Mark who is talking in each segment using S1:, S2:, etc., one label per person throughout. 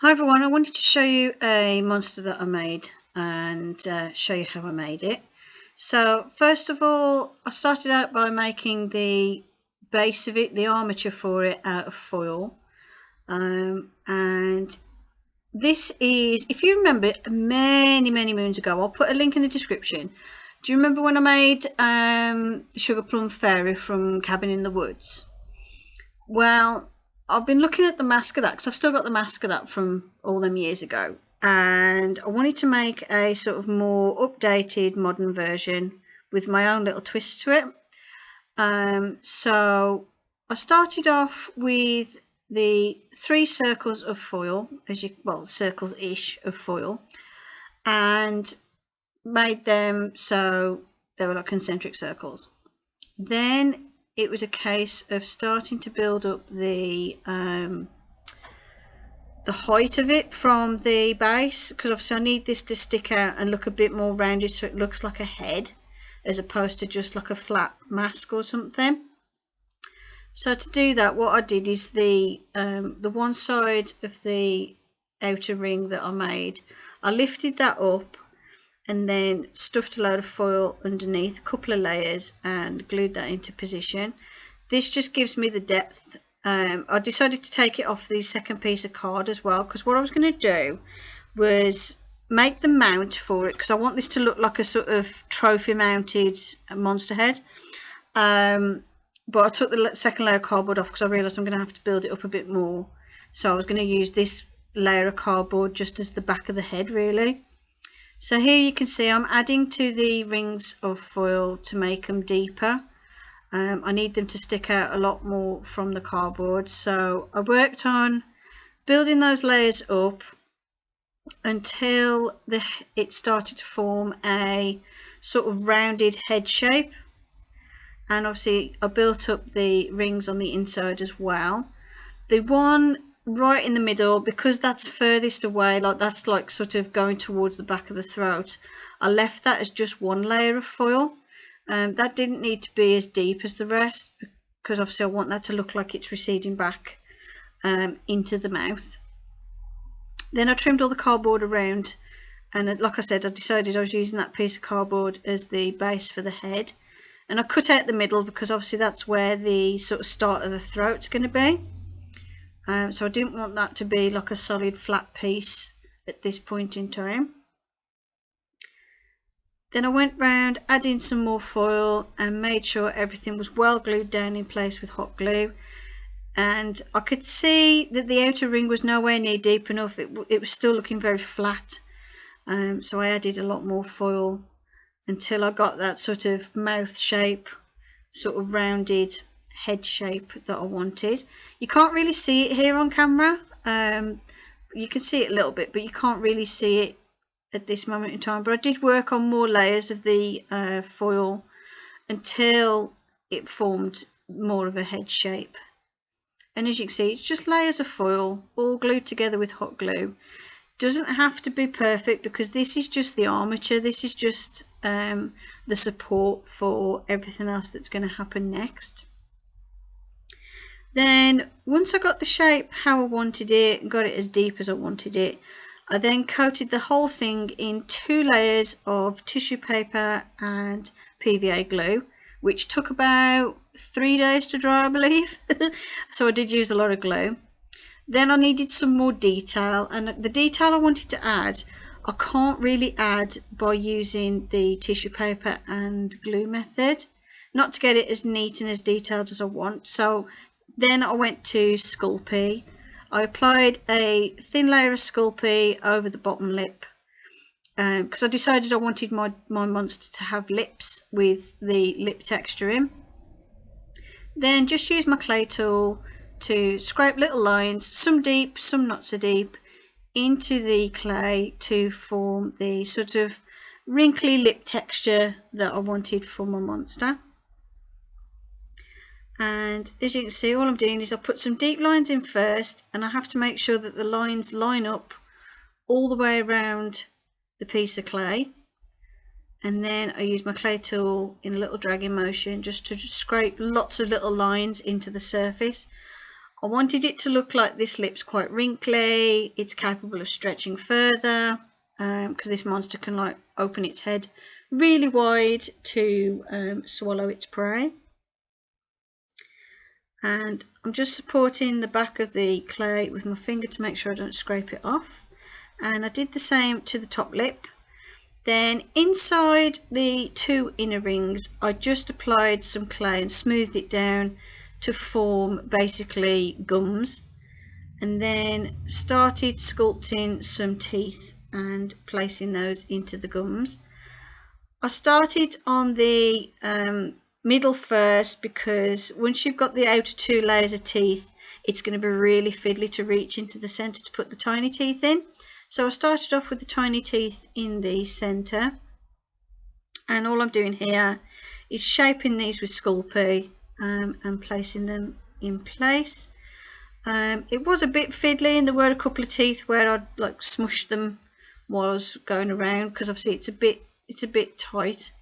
S1: Hi everyone, I wanted to show you a monster that I made and show you how I made it. So first of all, I started out by making the base of it, the armature for it, out of foil. And this is, if you remember, many moons ago, I'll put a link in the description. Do you remember when I made Sugar Plum Fairy from Cabin in the Woods? Well, I've been looking at the mask of that because I've still got the mask of that from all them years ago, and I wanted to make a sort of more updated modern version with my own little twist to it. So I started off with the 3 circles of foil, circles-ish of foil, and made them so they were like concentric circles. Then it was a case of starting to build up the height of it from the base, because obviously I need this to stick out and look a bit more rounded so it looks like a head as opposed to just like a flat mask or something. So to do that, what I did is the one side of the outer ring that I made, I lifted that up and then stuffed a load of foil underneath, a couple of layers, and glued that into position. This just gives me the depth. I decided to take it off the second piece of card as well, because what I was going to do was make the mount for it, because I want this to look like a sort of trophy mounted monster head. But I took the second layer of cardboard off because I realised I'm going to have to build it up a bit more. So I was going to use this layer of cardboard just as the back of the head, really. So here you can see I'm adding to the rings of foil to make them deeper. I need them to stick out a lot more from the cardboard. So I worked on building those layers up until it started to form a sort of rounded head shape. And obviously I built up the rings on the inside as well. The one right in the middle, because that's furthest away, like that's like sort of going towards the back of the throat, I left that as just one layer of foil. That didn't need to be as deep as the rest, because obviously I want that to look like it's receding back into the mouth. Then I trimmed all the cardboard around, and like I said, I decided I was using that piece of cardboard as the base for the head, and I cut out the middle because obviously that's where the sort of start of the throat's going to be. So I didn't want that to be like a solid flat piece at this point in time. Then I went round adding some more foil and made sure everything was well glued down in place with hot glue, and I could see that the outer ring was nowhere near deep enough. It was still looking very flat, so I added a lot more foil until I got that sort of mouth shape, sort of rounded head shape that I wanted. You can't really see it here on camera. You can see it a little bit, but you can't really see it at this moment in time. But I did work on more layers of the foil until it formed more of a head shape. And as you can see, it's just layers of foil all glued together with hot glue. Doesn't have to be perfect because this is just the armature. This is just the support for everything else that's going to happen next. Then once I got the shape how I wanted it, got it as deep as I wanted it, I then coated the whole thing in 2 layers of tissue paper and PVA glue, which took about 3 days to dry, I believe. So I did use a lot of glue. Then I needed some more detail, and the detail I wanted to add I can't really add by using the tissue paper and glue method, not to get it as neat and as detailed as I want. So then I went to Sculpey. I applied a thin layer of Sculpey over the bottom lip because I decided I wanted my monster to have lips with the lip texture in. Then just use my clay tool to scrape little lines, some deep, some not so deep, into the clay to form the sort of wrinkly lip texture that I wanted for my monster. And as you can see, all I'm doing is I put some deep lines in first, and I have to make sure that the lines line up all the way around the piece of clay. And then I use my clay tool in a little dragging motion just to scrape lots of little lines into the surface. I wanted it to look like this lip's quite wrinkly, it's capable of stretching further, because this monster can like open its head really wide to swallow its prey. And I'm just supporting the back of the clay with my finger to make sure I don't scrape it off. And I did the same to the top lip. Then inside the two inner rings, I just applied some clay and smoothed it down to form basically gums, and then started sculpting some teeth and placing those into the gums. I started on the middle first, because once you've got the outer two layers of teeth, it's going to be really fiddly to reach into the center to put the tiny teeth in. So I started off with the tiny teeth in the center, and all I'm doing here is shaping these with Sculpey and placing them in place. It was a bit fiddly, and there were a couple of teeth where I'd like smushed them while I was going around, because obviously it's a bit tight.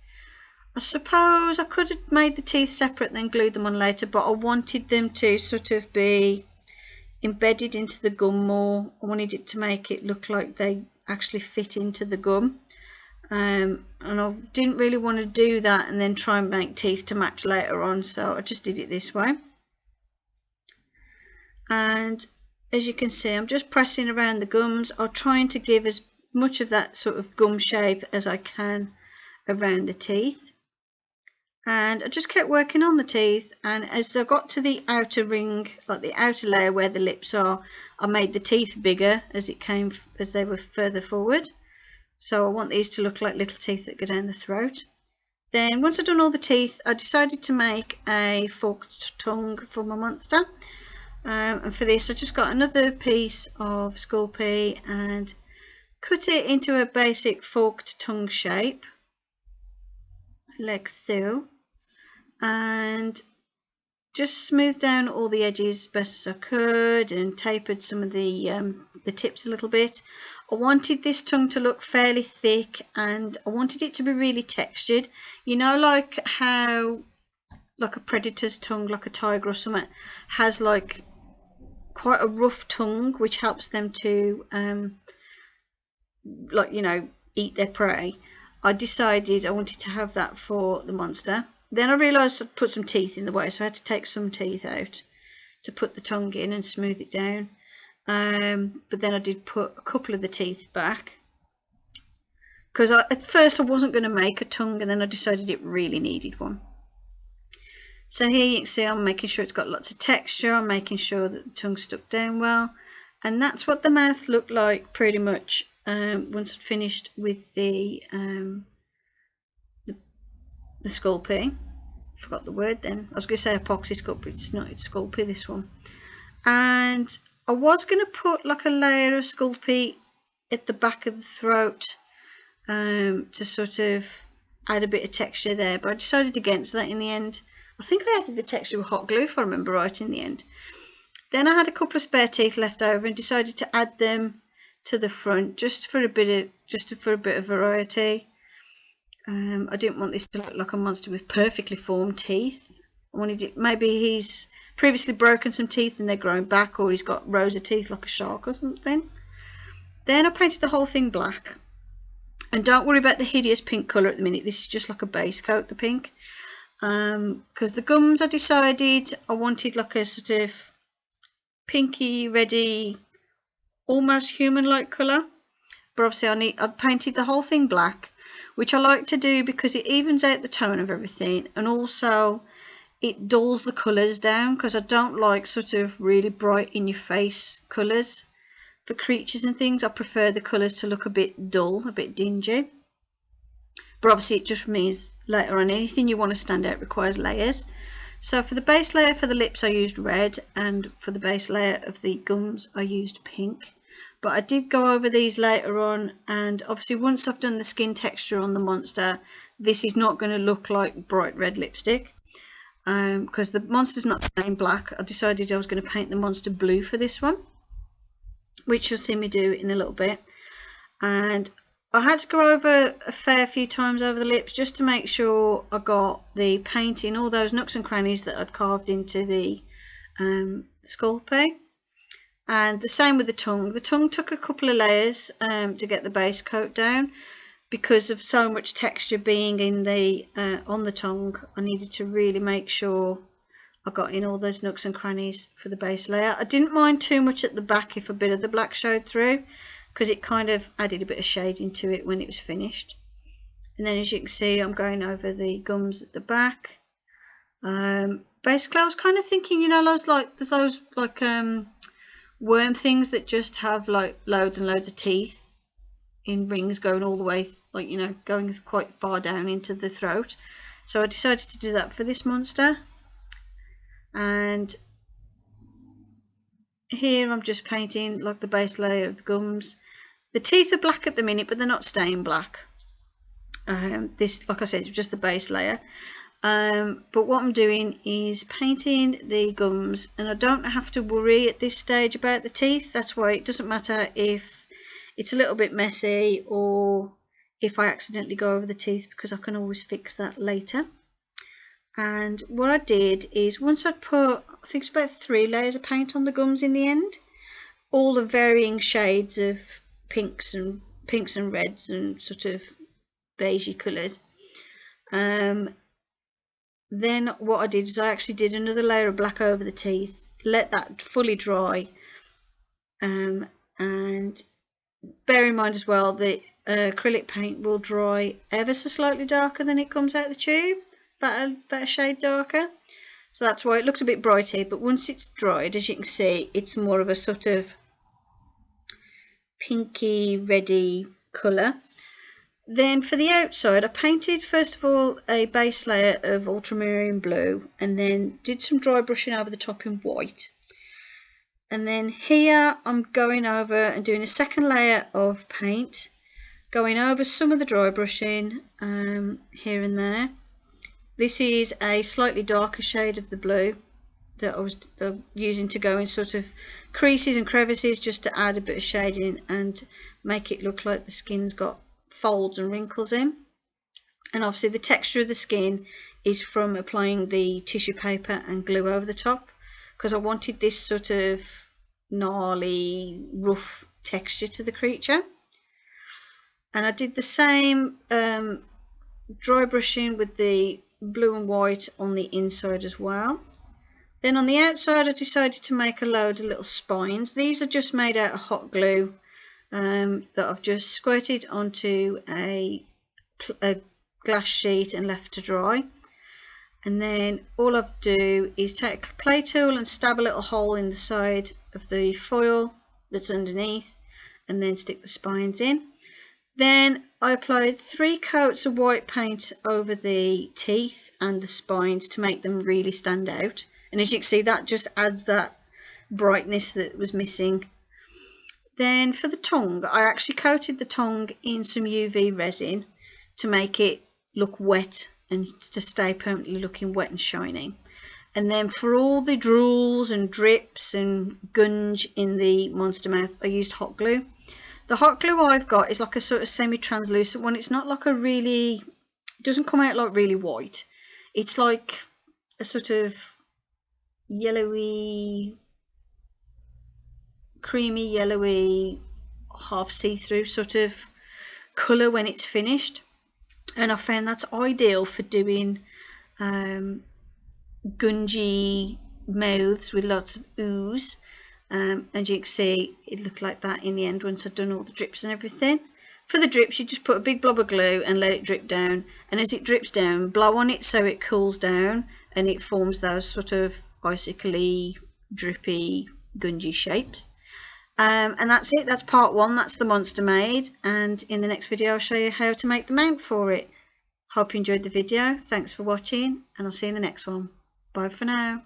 S1: I suppose I could have made the teeth separate and then glued them on later, but I wanted them to sort of be embedded into the gum more. I wanted it to make it look like they actually fit into the gum, and I didn't really want to do that and then try and make teeth to match later on, so I just did it this way. And as you can see, I'm just pressing around the gums. I'm trying to give as much of that sort of gum shape as I can around the teeth, and I just kept working on the teeth. And as I got to the outer ring, like the outer layer where the lips are, I made the teeth bigger as they were further forward. So I want these to look like little teeth that go down the throat. Then once I'd done all the teeth, I decided to make a forked tongue for my monster. And for this I just got another piece of Sculpey and cut it into a basic forked tongue shape, like so, and just smoothed down all the edges as best as I could and tapered some of the tips a little bit. I wanted this tongue to look fairly thick, and I wanted it to be really textured, you know, like how like a predator's tongue, like a tiger or something, has like quite a rough tongue, which helps them to like, you know, eat their prey. I decided I wanted to have that for the monster. Then I realised I'd put some teeth in the way, so I had to take some teeth out to put the tongue in and smooth it down. But then I did put a couple of the teeth back, because at first I wasn't going to make a tongue, and then I decided it really needed one. So here you can see I'm making sure it's got lots of texture. I'm making sure that the tongue stuck down well, and that's what the mouth looked like pretty much once I'd finished with the Sculpey. Forgot the word then. I was going to say epoxy Sculpey, it's not, it's Sculpey, this one. And I was going to put like a layer of Sculpey at the back of the throat to sort of add a bit of texture there, but I decided against that in the end. I think I added the texture with hot glue, if I remember right, in the end. Then I had a couple of spare teeth left over and decided to add them to the front just for a bit of variety. I didn't want this to look like a monster with perfectly formed teeth. I wanted it, maybe he's previously broken some teeth and they're growing back, or he's got rows of teeth like a shark or something. Then I painted the whole thing black. And don't worry about the hideous pink colour at the minute. This is just like a base coat, the pink. Because the gums, I decided I wanted like a sort of pinky, reddy, almost human-like colour. But obviously I painted the whole thing black, which I like to do because it evens out the tone of everything, and also it dulls the colours down, because I don't like sort of really bright in your face colours for creatures and things. I prefer the colours to look a bit dull, a bit dingy. But obviously it just means later on anything you want to stand out requires layers. So for the base layer for the lips I used red, and for the base layer of the gums I used pink. But I did go over these later on, and obviously once I've done the skin texture on the monster, this is not going to look like bright red lipstick, because the monster's not stained black. I decided I was going to paint the monster blue for this one, which you'll see me do in a little bit. And I had to go over a fair few times over the lips just to make sure I got the paint in all those nooks and crannies that I'd carved into the Sculpey. And the same with the tongue. The tongue took a couple of layers to get the base coat down, because of so much texture being in the on the tongue. I needed to really make sure I got in all those nooks and crannies for the base layer. I didn't mind too much at the back if a bit of the black showed through, because it kind of added a bit of shading to it when it was finished. And then as you can see, I'm going over the gums at the back. Basically I was kind of thinking, you know, there's those like worm things that just have like loads and loads of teeth in rings going all the way, like, you know, going quite far down into the throat. So I decided to do that for this monster. And here I'm just painting like the base layer of the gums. The teeth are black at the minute, but they're not staying black. This, like I said, is just the base layer. But what I'm doing is painting the gums, and I don't have to worry at this stage about the teeth. That's why it doesn't matter if it's a little bit messy or if I accidentally go over the teeth, because I can always fix that later. And what I did is, once I'd put, I think it's about 3 layers of paint on the gums in the end, all the varying shades of pinks and reds and sort of beigey colours. Then what I did is I actually did another layer of black over the teeth, let that fully dry, and bear in mind as well that acrylic paint will dry ever so slightly darker than it comes out the tube, about a shade darker. So that's why it looks a bit bright here, but once it's dried, as you can see, it's more of a sort of pinky reddy colour. Then for the outside, I painted first of all a base layer of ultramarine blue, and then did some dry brushing over the top in white. And then here I'm going over and doing a second layer of paint, going over some of the dry brushing here and there. This is a slightly darker shade of the blue that I was using to go in sort of creases and crevices, just to add a bit of shading and make it look like the skin's got folds and wrinkles in. And obviously the texture of the skin is from applying the tissue paper and glue over the top, because I wanted this sort of gnarly, rough texture to the creature. And I did the same dry brushing with the blue and white on the inside as well. Then on the outside I decided to make a load of little spines. These are just made out of hot glue that I've just squirted onto a glass sheet and left to dry. And then all I do is take a clay tool and stab a little hole in the side of the foil that's underneath, and then stick the spines in. Then I applied 3 coats of white paint over the teeth and the spines to make them really stand out. And as you can see, that just adds that brightness that was missing. Then for the tongue, I actually coated the tongue in some UV resin to make it look wet and to stay permanently looking wet and shiny. And then for all the drools and drips and gunge in the monster mouth, I used hot glue. The hot glue I've got is like a sort of semi-translucent one. It's not like a really, it doesn't come out like really white. It's like a sort of yellowy, creamy yellowy, half see-through sort of colour when it's finished. And I found that's ideal for doing gungy mouths with lots of ooze. And you can see it looked like that in the end once I'd done all the drips and everything. For the drips, you just put a big blob of glue and let it drip down, and as it drips down, blow on it so it cools down and it forms those sort of icicle-y, drippy, gungy shapes. And that's it. That's part 1. That's the monster made, and in the next video I'll show you how to make the mount for it. Hope you enjoyed the video. Thanks for watching, and I'll see you in the next one. Bye for now.